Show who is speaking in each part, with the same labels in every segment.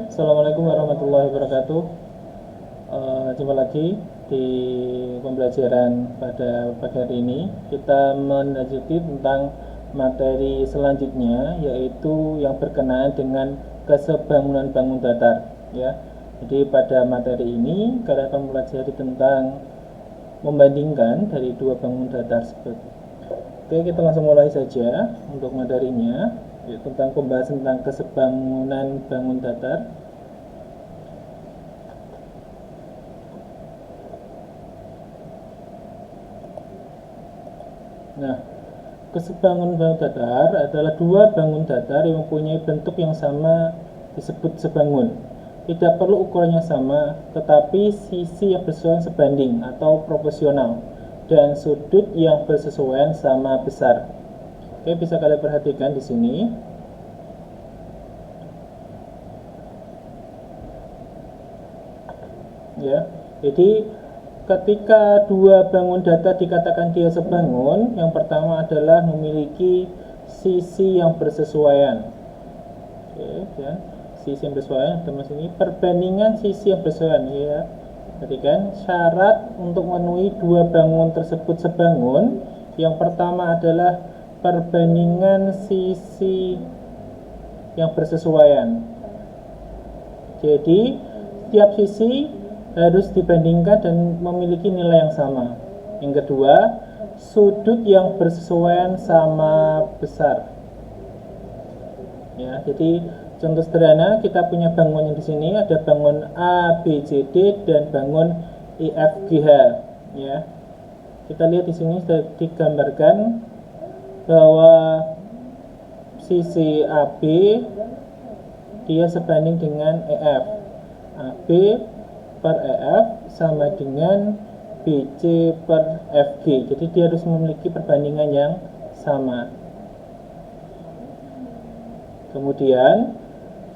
Speaker 1: Assalamualaikum warahmatullahi wabarakatuh. Jumpa lagi di pembelajaran pada pagi hari ini. Kita melanjuti tentang materi selanjutnya, yaitu yang berkenaan dengan kesebangunan bangun datar. Ya, jadi pada materi ini kalian akan mempelajari tentang membandingkan dari dua bangun datar tersebut. Oke, kita langsung mulai saja untuk materinya, yaitu tentang pembahasan tentang kesebangunan bangun datar. Nah, kesebangunan bangun datar adalah dua bangun datar yang mempunyai bentuk yang sama disebut sebangun. Tidak perlu ukurannya sama, tetapi sisi yang bersesuaian sebanding atau proporsional dan sudut yang bersesuaian sama besar. Oke, bisa kalian perhatikan di sini. Ya, jadi ketika dua bangun datar dikatakan dia sebangun, yang pertama adalah memiliki sisi yang bersesuaian. Oke, ya. Sisi yang bersesuaian, termasuk ini perbandingan sisi yang bersesuaian, ya. Perhatikan syarat untuk memenuhi dua bangun tersebut sebangun. Yang pertama adalah perbandingan sisi yang bersesuaian. Jadi setiap sisi harus dibandingkan dan memiliki nilai yang sama. Yang kedua, sudut yang bersesuaian sama besar. Ya, jadi contoh sederhana, kita punya bangun yang di sini ada bangun A, B, C, D dan bangun E, F, G, H. Ya, kita lihat di sini sudah digambarkan bahwa sisi AB dia sebanding dengan EF. AB per EF sama dengan BC per FG. Jadi dia harus memiliki perbandingan yang sama. Kemudian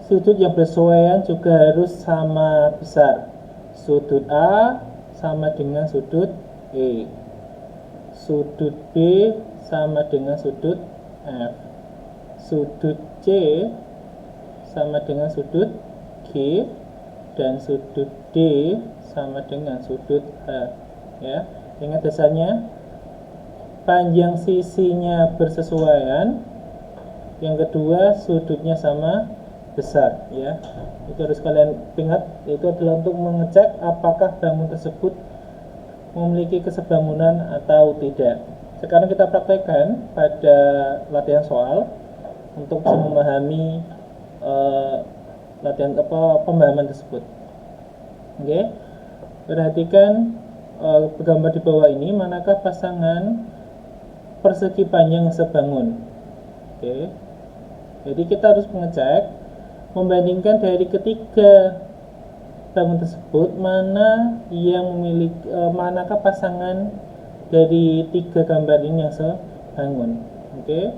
Speaker 1: sudut yang bersesuaian juga harus sama besar. Sudut A sama dengan sudut E. Sudut B sama dengan sudut F. Sudut C sama dengan sudut G dan sudut D sama dengan sudut H. Ya, ingat dasarnya, panjang sisinya bersesuaian, yang kedua sudutnya sama besar. Ya, itu harus kalian ingat. Itu adalah untuk mengecek apakah bangun tersebut memiliki kesebangunan atau tidak. Sekarang kita praktekkan pada latihan soal untuk bisa memahami pemahaman tersebut. Oke, perhatikan gambar di bawah ini, manakah pasangan persegi panjang sebangun. Oke, jadi kita harus mengecek, membandingkan dari ketiga bangun tersebut mana yang memiliki manakah pasangan dari tiga gambar ini yang sebangun. Oke,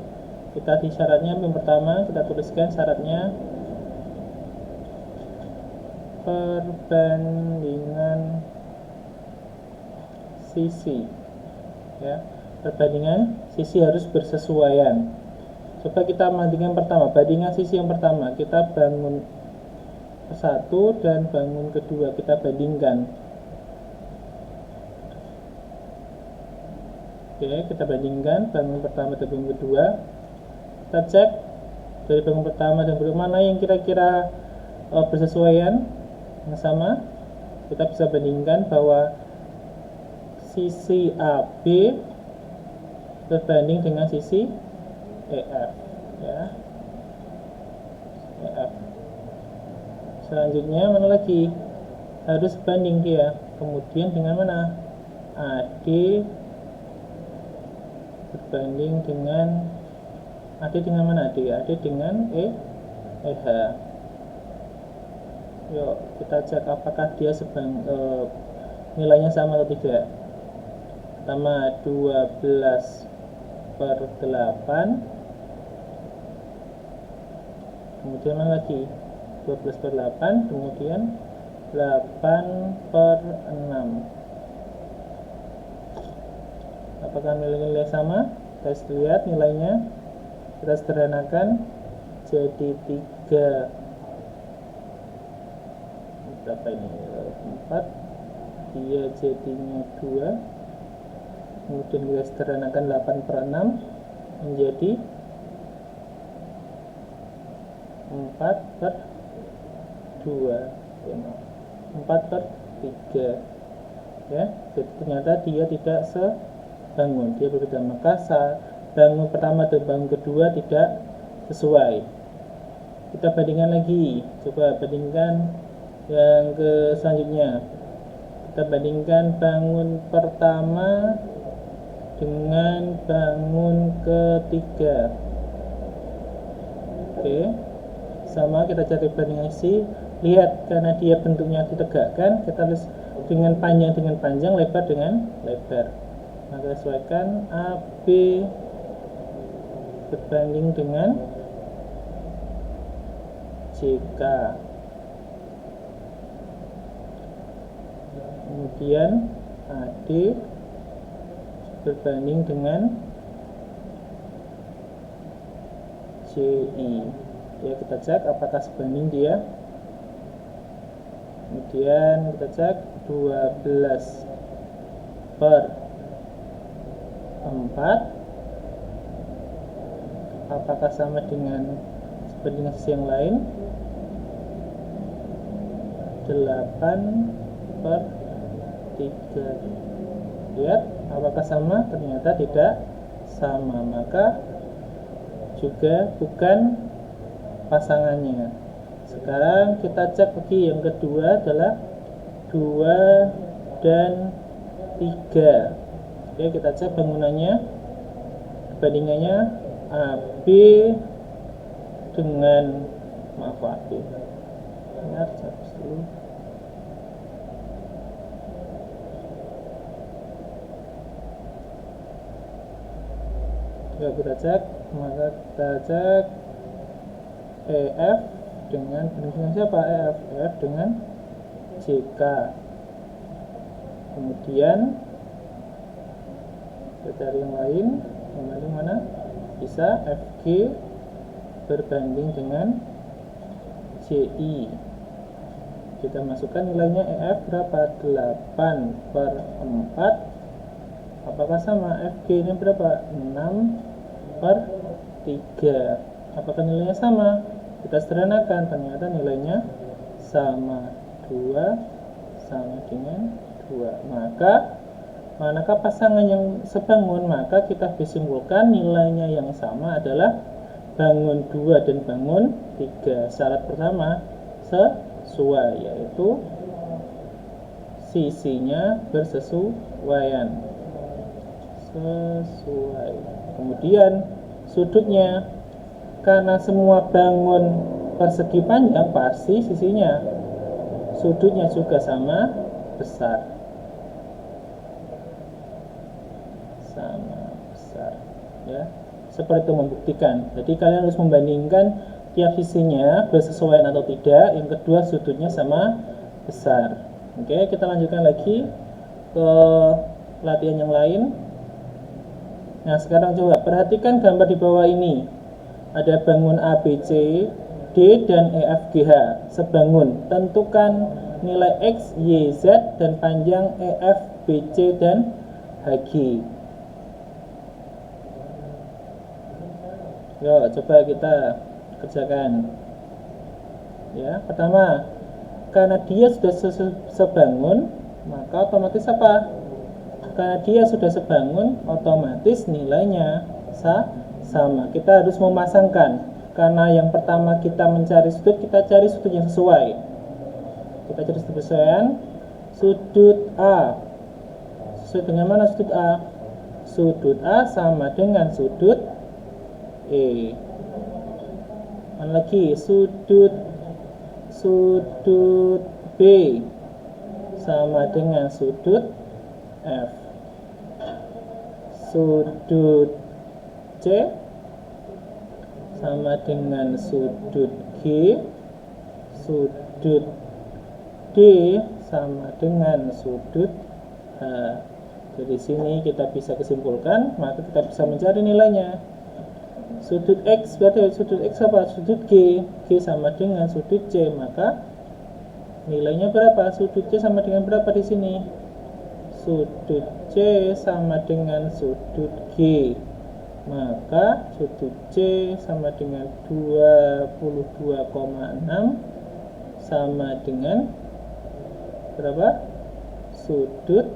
Speaker 1: kita di syaratnya yang pertama kita tuliskan syaratnya perbandingan sisi. Ya, perbandingan sisi harus bersesuaian. Coba kita bandingkan pertama, bandingan sisi yang pertama, kita bangun satu dan bangun kedua kita bandingkan. Oke, kita bandingkan bangun pertama dan bangun kedua. Kita cek dari bangun pertama dan kedua mana yang kira-kira bersesuaian yang sama. Kita bisa bandingkan bahwa sisi AB berbanding dengan sisi EF. Ya, EF. Selanjutnya mana lagi? Harus banding dia. Kemudian dengan mana? AD berbanding dengan AD dengan mana? AD dengan EH. Yuk kita cek apakah dia nilainya sama atau tidak. Pertama 12/8. Kemudian mana lagi? 12/8, kemudian 8/6. Apakah nilai-nilai sama? Kita lihat nilainya. Kita sederhanakan jadi 3 berapa ini, 4, dia jadinya 2, kemudian kita sederhanakan 8/6 menjadi 4/2, 4/3 ya. Jadi ternyata dia tidak sebangun, dia berbeda. Maka bangun pertama dan bangun kedua tidak sesuai. Kita bandingkan lagi, coba bandingkan yang ke selanjutnya. Kita bandingkan bangun pertama dengan bangun ketiga. Oke, sama, kita cari bandingan isi. Lihat, karena dia bentuknya ditegakkan, kita tulis dengan panjang, lebar dengan lebar. Maka sesuaikan AB berbanding dengan JK. Kemudian AD berbanding dengan JI. Ya, kita cek apakah sebanding dia. Kemudian kita cek 12/4 apakah sama dengan sebanding sisi yang lain. 8/3. Lihat apakah sama, ternyata tidak sama, maka juga bukan pasangannya. Sekarang kita cek lagi yang kedua adalah 2 dan 3. Oke, kita cek bangunannya, perbandingannya AB dengan AB. Benar, hapus dulu. Coba kita cek, maka kita cek EF dengan siapa? EF dengan JK. Kemudian kita cari yang lain, mana? Bisa FG berbanding dengan JI. Kita masukkan nilainya EF berapa? 8/4. Apakah sama? FG ini berapa? 6/3. Apakah nilainya sama? Kita sederhanakan, ternyata nilainya sama. 2 sama dengan 2. Maka manakah pasangan yang sebangun? Maka kita bisa simpulkan nilainya yang sama adalah bangun 2 dan bangun 3. Syarat pertama sesuai, yaitu sisinya bersesuaian. Kemudian sudutnya, karena semua bangun persegi panjang, pasti sisinya sudutnya juga sama besar. Ya, seperti itu membuktikan. Jadi kalian harus membandingkan tiap sisinya bersesuaian atau tidak. Yang kedua, sudutnya sama besar. Oke, kita lanjutkan lagi ke latihan yang lain. Nah, sekarang coba perhatikan gambar di bawah ini. Ada bangun ABC, D dan EFGH sebangun. Tentukan nilai X, Y, Z dan panjang EF, BC dan HG. Yuk, coba kita kerjakan. Ya, pertama, karena dia sudah sebangun, maka otomatis apa? Karena dia sudah sebangun, otomatis nilainya sama. Kita harus memasangkan. Karena yang pertama kita mencari sudut, kita cari sudut yang sesuai. Kita cari sudut kesesuaian. Sudut A. Sesuai dengan mana sudut A? Sudut A sama dengan sudut E. Mana lagi? Sudut B sama dengan sudut F. Sudut C sama dengan sudut G. Sudut D sama dengan sudut H. Dari sini kita bisa kesimpulkan, maka kita bisa mencari nilainya. Sudut X berarti sudut X apa? Sudut G. G sama dengan sudut C, maka Nilainya berapa? Sudut C sama dengan berapa di sini? Sudut C sama dengan sudut G. Maka sudut C sama dengan 22,6 sama dengan berapa? Sudut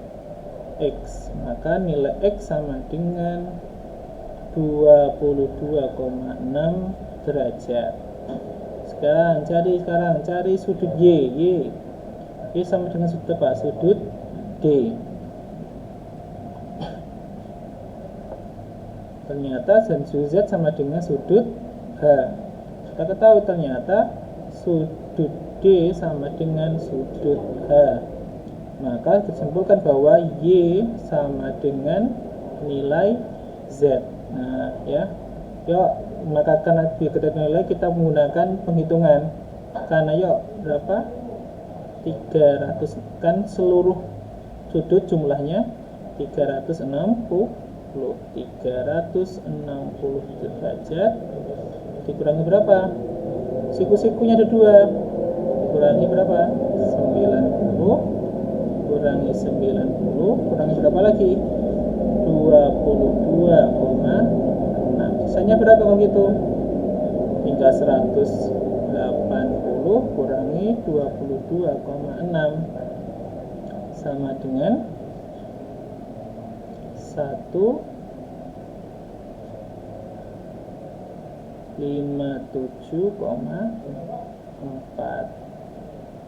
Speaker 1: X. Maka nilai X sama dengan 22,6 derajat. Sekarang cari sudut Y. Y sama dengan sudut apa? Sudut D. Ternyata sudut Z sama dengan sudut H. Kita ketahui ternyata sudut D sama dengan sudut H. Maka disimpulkan bahwa Y sama dengan nilai Z. Nah, ya. Yuk, maka karena biar nilai kita menggunakan penghitungan. Karena yuk, berapa? 300 kan seluruh sudut jumlahnya 360 derajat dikurangi berapa? Siku-sikunya ada 2, kurangi berapa? 90, kurangi 90, kurangi berapa lagi? 22,6. Sisanya berapa kalau gitu? Tinggal 180 kurangi 22,6 sama dengan 157,4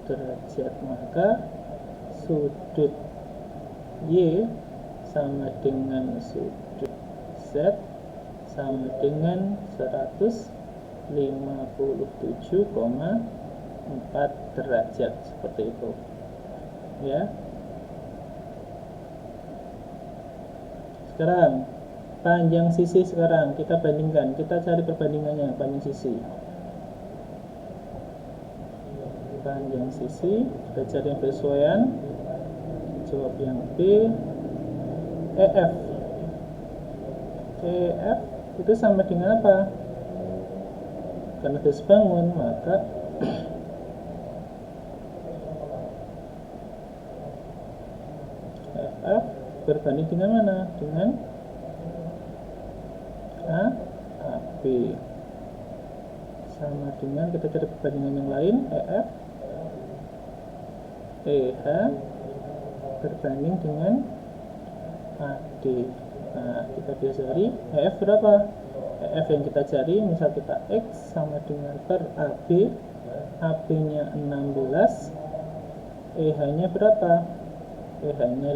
Speaker 1: derajat. Maka sudut Y sama dengan sudut Z sama dengan 157,4 derajat, seperti itu ya. Sekarang panjang sisi, sekarang kita bandingkan, kita cari perbandingannya. Panjang sisi kita cari yang bersesuaian. Jawab yang B. EF itu sama dengan apa? Karena garis bangun, maka EF berbanding dengan mana? Dengan AB. Sama dengan, kita cari perbandingan yang lain. EH berbanding dengan AD. Nah, kita bisa cari EF berapa? EF yang kita cari, misal kita X sama dengan per AB, AB-nya 16, EH-nya berapa? EH-nya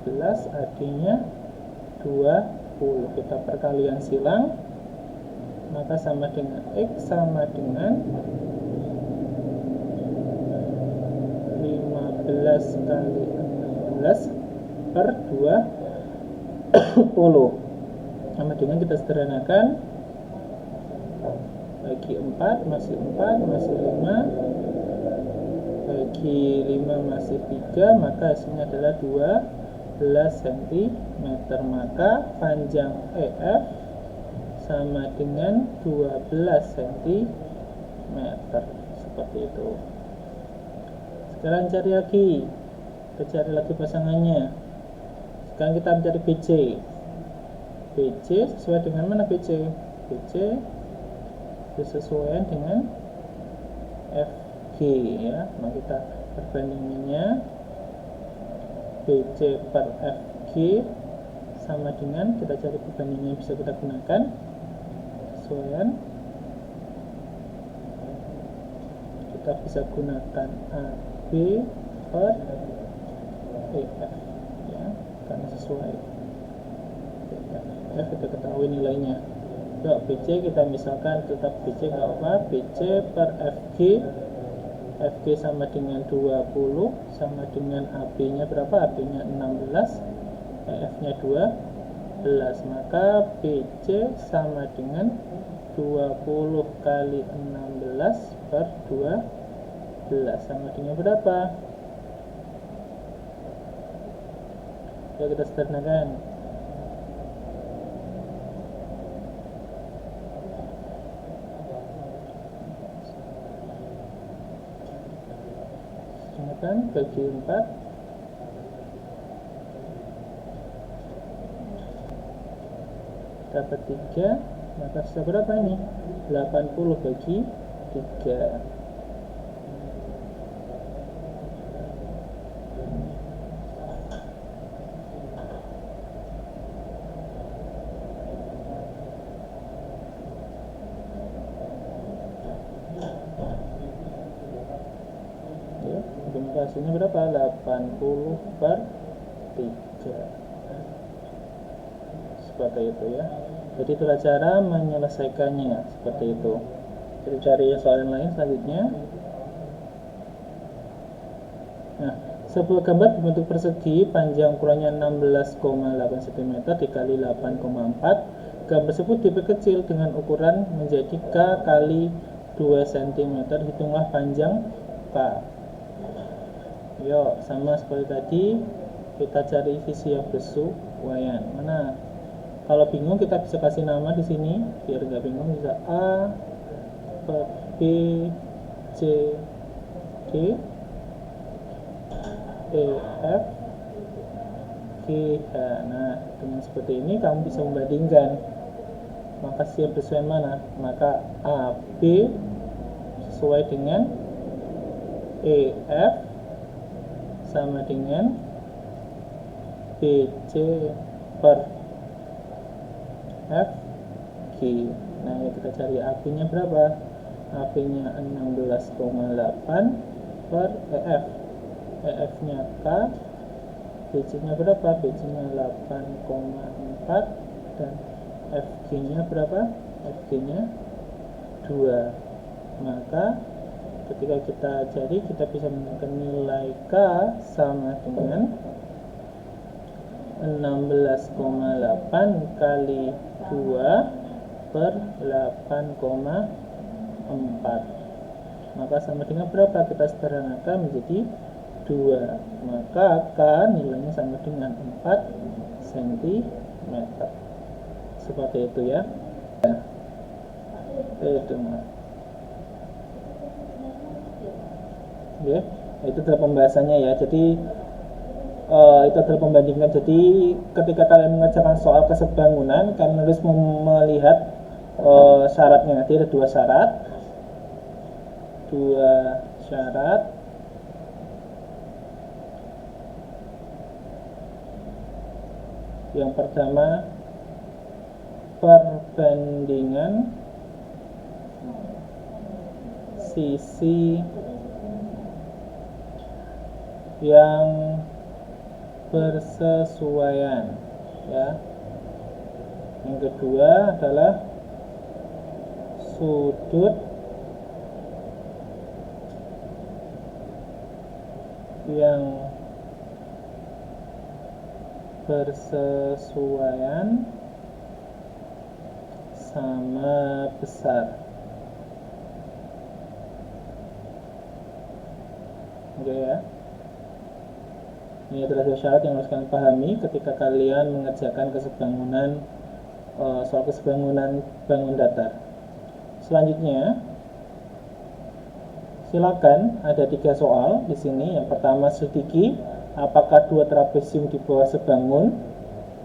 Speaker 1: 15, AD-nya 20. Kita perkalian silang, maka sama dengan X sama dengan 15 kali 16 per 20. Sama dengan, kita sederhanakan, bagi 4 masih 4, masih 5, bagi 5 masih 3, maka hasilnya adalah 12 cm. Maka panjang EF sama dengan 12 cm, seperti itu. Sekarang cari lagi pasangannya. Sekarang kita mencari BC. BC sesuai dengan mana BC? BC bersesuaian dengan FG ya. Maka kita perbandingannya BC per FG sama dengan, kita cari perbandingan yang bisa kita gunakan. Kesesuaian kita bisa gunakan AB per EF ya, karena sesuai F kita ketahui nilainya. Yuk, BC kita misalkan tetap BC nggak apa, BC per FG. FG sama dengan 20 sama dengan AB nya berapa? AB nya 16, EF nya 12, maka BC sama dengan 20 kali 16 per 12 sama dengan berapa? Ya, kita sederhanakan. tambahkan, bagi 4, dapat 3, maka sisa berapa ini? 80 bagi 3. Hasilnya berapa? 80 per 3. Seperti itu ya. Jadi itulah cara menyelesaikannya, seperti itu. Jadi cari soal yang lain selanjutnya. Nah, sebuah gambar berbentuk persegi panjang ukurannya 16,8 cm dikali 8,4. Gambar tersebut diperkecil dengan ukuran menjadi K kali 2 cm. Hitunglah panjang K. Yuk, sama seperti tadi, kita cari visi yang bersesuaian. Mana? Kalau bingung kita bisa kasih nama di sini, biar nggak bingung. Bisa A, B, C, D, E, F, G, H. Nah, dengan seperti ini kamu bisa membandingkan. Maka siap bersesuaian mana? Maka A, B sesuai dengan E, F sama dengan BC per F G. Nah, ya kita cari AB nya berapa? AB nya 16,8 per EF. EF nya K, BC nya berapa? BC nya 8,4 dan FG nya berapa? FG nya 2. Maka ketika kita cari, kita bisa menemukan nilai K sama dengan 16,8 kali 2 per 8,4. Maka sama dengan berapa? Kita sederhanakan menjadi 2. Maka K nilainya sama dengan 4 cm. Seperti itu ya. Itu ya, itu adalah pembahasannya ya. Jadi itu adalah pembandingan. Jadi ketika kalian mengerjakan soal kesebangunan, kalian harus melihat syaratnya. Nanti ada dua syarat. Yang pertama, perbandingan sisi yang bersesuaian ya. Yang kedua adalah sudut yang bersesuaian sama besar. Oke ya. Ini adalah dua syarat yang harus kalian pahami ketika kalian mengerjakan kesebangunan soal kesebangunan bangun datar. Selanjutnya, silakan, ada 3 soal di sini. Yang pertama, selidiki apakah 2 trapesium di bawah sebangun.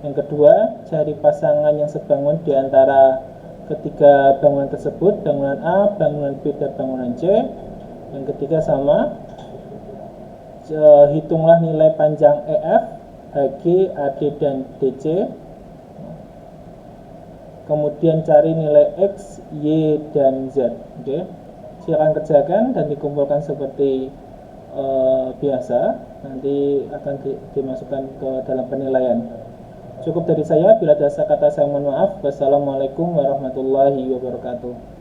Speaker 1: Yang kedua, cari pasangan yang sebangun di antara ketiga bangunan tersebut, bangunan A, bangunan B, dan bangunan C. Yang ketiga sama, hitunglah nilai panjang EF, HG, AD, dan DC. Kemudian cari nilai X, Y, dan Z. Oke. Silakan kerjakan dan dikumpulkan seperti biasa. Nanti akan dimasukkan ke dalam penilaian. Cukup dari saya. Bila ada kata saya mohon maaf. Wassalamualaikum warahmatullahi wabarakatuh.